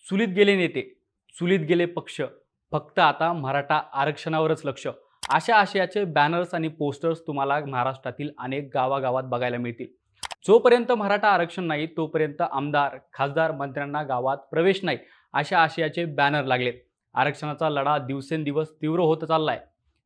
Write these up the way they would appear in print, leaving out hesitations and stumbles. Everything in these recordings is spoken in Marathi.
चुलीत गेले नेते, चुलीत गेले पक्ष, फक्त आता मराठा आरक्षणावरच लक्ष. अशा आशयाचे बॅनर्स आणि पोस्टर्स तुम्हाला महाराष्ट्रातील अनेक गावागावात बघायला मिळतील. जोपर्यंत मराठा आरक्षण नाही तोपर्यंत आमदार, खासदार, मंत्र्यांना गावात प्रवेश नाही, अशा आशयाचे बॅनर लागलेत. आरक्षणाचा लढा दिवसेंदिवस तीव्र होत चाललाय.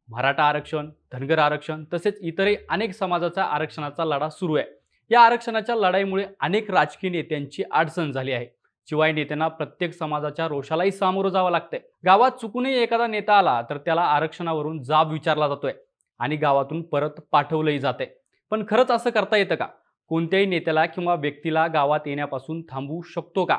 मराठा आरक्षण, धनगर आरक्षण तसेच इतरही अनेक समाजाचा आरक्षणाचा लढा सुरू आहे. या आरक्षणाच्या लढाईमुळे अनेक राजकीय नेत्यांची अडचण झाली आहे. शिवाय नेत्यांना प्रत्येक समाजाच्या रोषालाही सामोरं जावं लागतंय. गावात चुकूनही एखादा नेता आला तर त्याला आरक्षणावरून जाब विचारला जातोय आणि गावातून परत पाठवलंही जातंय. पण खरंच असं करता येतं का? कोणत्याही नेत्याला किंवा व्यक्तीला गावात येण्यापासून थांबवू शकतो का?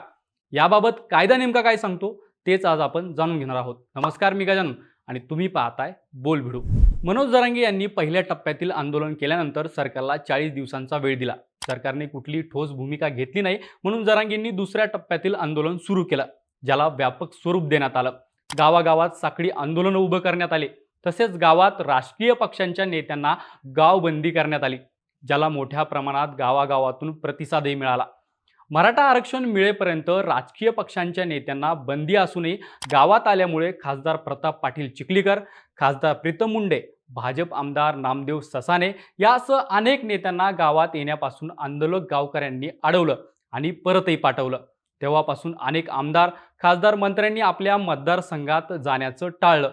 याबाबत कायदा नेमका काय सांगतो तेच आज आपण जाणून घेणार आहोत. नमस्कार, मी गजानन आणि तुम्ही पाहताय बोल भिडू. मनोज जरांगे यांनी पहिल्या टप्प्यातील आंदोलन केल्यानंतर सरकारला 40 दिवसांचा वेळ दिला. सरकारने कुठली ठोस भूमिका घेतली नाही, म्हणून जरांगेंनी दुसऱ्या टप्प्यातील आंदोलन सुरू केलं, ज्याला व्यापक स्वरूप देण्यात आलं. गावागावात साखळी आंदोलन उभं करण्यात आले. तसेच गावात राजकीय पक्षांच्या नेत्यांना गावबंदी करण्यात आली, ज्याला मोठ्या प्रमाणात गावागावातून प्रतिसादही मिळाला. मराठा आरक्षण मिळेपर्यंत राजकीय पक्षांच्या नेत्यांना बंदी असूनही गावात आल्यामुळे खासदार प्रताप पाटील चिखलीकर, खासदार प्रीतम मुंडे, भाजप आमदार नामदेव ससाने यासह अनेक नेत्यांना गावात येण्यापासून आंदोलक गावकऱ्यांनी अडवलं आणि परतही पाठवलं. तेव्हापासून अनेक आमदार, खासदार, मंत्र्यांनी आपल्या मतदारसंघात जाण्याचं टाळलं.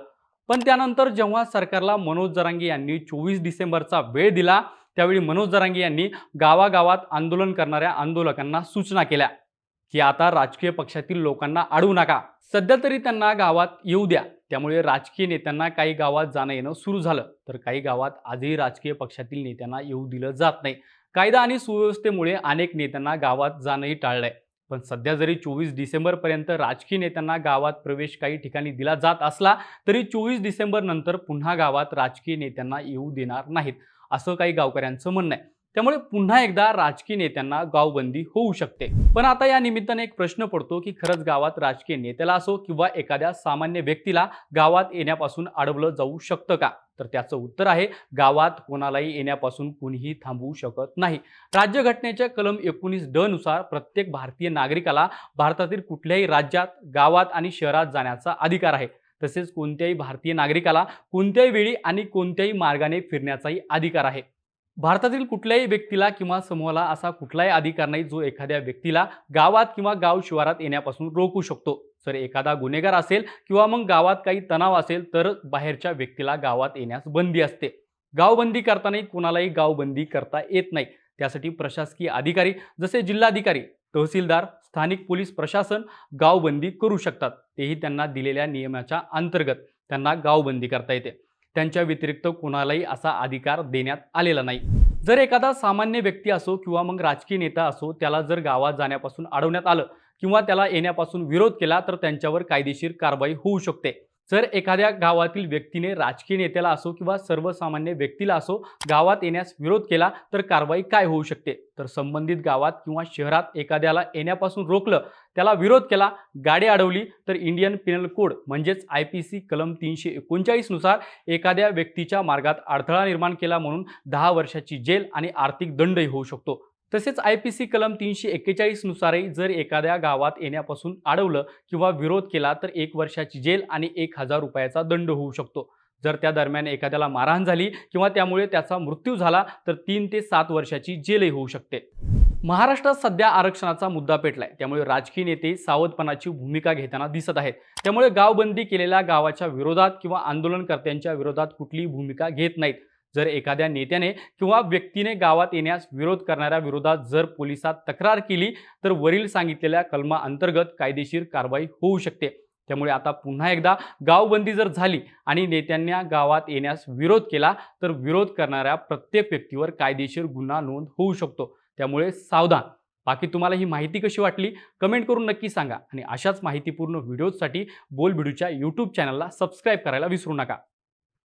पण त्यानंतर जेव्हा सरकारला मनोज जरांगे यांनी 24 डिसेंबरचा वेळ दिला, त्यावेळी मनोज जरांगे यांनी गावागावात आंदोलन करणाऱ्या आंदोलकांना सूचना केल्या की आता राजकीय पक्षातील लोकांना अडवू नका, सध्या तरी त्यांना गावात येऊ द्या. त्यामुळे राजकीय नेत्यांना काही गावात जाणं येणं सुरू झालं, तर काही गावात आजही राजकीय पक्षातील नेत्यांना येऊ दिलं जात नाही. कायदा आणि सुव्यवस्थेमुळे अनेक नेत्यांना गावात जाणंही टाळलंय. पण सध्या जरी 24 डिसेंबरपर्यंत राजकीय नेत्यांना गावात प्रवेश काही ठिकाणी दिला जात असला तरी 24 डिसेंबर नंतर पुन्हा गावात राजकीय नेत्यांना येऊ देणार नाहीत, असं काही गावकऱ्यांचं म्हणणं आहे. त्यामुळे पुन्हा एकदा राजकीय नेत्यांना गावबंदी होऊ शकते. पण आता या निमित्ताने एक प्रश्न पडतो की खरंच गावात राजकीय नेत्याला असो किंवा एखाद्या सामान्य व्यक्तीला गावात येण्यापासून अडवलं जाऊ शकतं का? तर त्याचं उत्तर आहे, गावात कोणालाही येण्यापासून कुणीही थांबवू शकत नाही. राज्यघटनेच्या कलम 19(ड) नुसार प्रत्येक भारतीय नागरिकाला भारतातील कुठल्याही राज्यात, गावात आणि शहरात जाण्याचा अधिकार आहे. तसेच कोणत्याही भारतीय नागरिकाला कोणत्याही वेळी आणि कोणत्याही मार्गाने फिरण्याचाही अधिकार आहे. भारतातील कुठल्याही व्यक्तीला किंवा समूहाला असा कुठलाही अधिकार नाही जो एखाद्या व्यक्तीला गावात किंवा गाव शिवारात येण्यापासून रोखू शकतो. जर एखादा गुन्हेगार असेल किंवा मग गावात काही तणाव असेल तर बाहेरच्या व्यक्तीला गावात येण्यास बंदी असते. गावबंदी करतानाही कोणालाही गावबंदी करता येत नाही. त्यासाठी प्रशासकीय अधिकारी जसे जिल्हाधिकारी, तहसीलदार, स्थानिक पोलीस प्रशासन गावबंदी करू शकतात. तेही त्यांना दिलेल्या नियमाच्या अंतर्गत त्यांना गावबंदी करता येते. त्यांच्या व्यतिरिक्त कोणालाही असा अधिकार देण्यात आलेला नाही. जर एखादा सामान्य व्यक्ती असो किंवा मग राजकीय नेता असो, त्याला जर गावात जाण्यापासून अडवण्यात आलं किंवा त्याला येण्यापासून विरोध केला तर त्यांच्यावर कायदेशीर कारवाई होऊ शकते. जर एखाद्या गावातील व्यक्तीने राजकीय नेत्याला असो किंवा सर्वसामान्य व्यक्तीला असो गावात येण्यास विरोध केला तर कारवाई काय होऊ शकते? तर संबंधित गावात किंवा शहरात एखाद्याला येण्यापासून रोखलं, त्याला विरोध केला, गाडी अडवली तर इंडियन पिनल कोड म्हणजेच IPC कलम 339 नुसार एखाद्या व्यक्तीच्या मार्गात अडथळा निर्माण केला म्हणून 10 वर्षाची जेल आणि आर्थिक दंडही होऊ शकतो. तसेच IPC कलम 341 नुसारही जर एखाद्या गावात येण्यापासून अडवलं किंवा विरोध केला तर 1 वर्षाची जेल आणि 1000 रुपयाचा दंड होऊ शकतो. जर त्या दरम्यान एखाद्याला मारहाण झाली किंवा त्यामुळे त्याचा मृत्यू झाला तर 3 ते 7 वर्षाची जेलही होऊ शकते. महाराष्ट्रात सध्या आरक्षणाचा मुद्दा पेटलाय, त्यामुळे राजकीय नेते सावधपणाची भूमिका घेताना दिसत आहेत. त्यामुळे गावबंदी केलेल्या गावाच्या विरोधात किंवा आंदोलनकर्त्यांच्या विरोधात कुठलीही भूमिका घेत नाहीत. जर एखाद्या नेत्याने किंवा व्यक्तीने गावात येण्यास विरोध करणाऱ्या विरोधात जर पोलिसात तक्रार केली तर वरील सांगितलेल्या कलमाअंतर्गत कायदेशीर कारवाई होऊ शकते. त्यामुळे आता पुन्हा एकदा गावबंदी जर झाली आणि नेत्यांना गावात येण्यास विरोध केला तर विरोध करणाऱ्या प्रत्येक व्यक्तीवर कायदेशीर गुन्हा नोंद होऊ शकतो. त्यामुळे सावधान. बाकी तुम्हाला ही माहिती कशी वाटली कमेंट करून नक्की सांगा आणि अशाच माहितीपूर्ण व्हिडिओसाठी बोल भिडूच्या YouTube चॅनलला सबस्क्राईब करायला विसरू नका.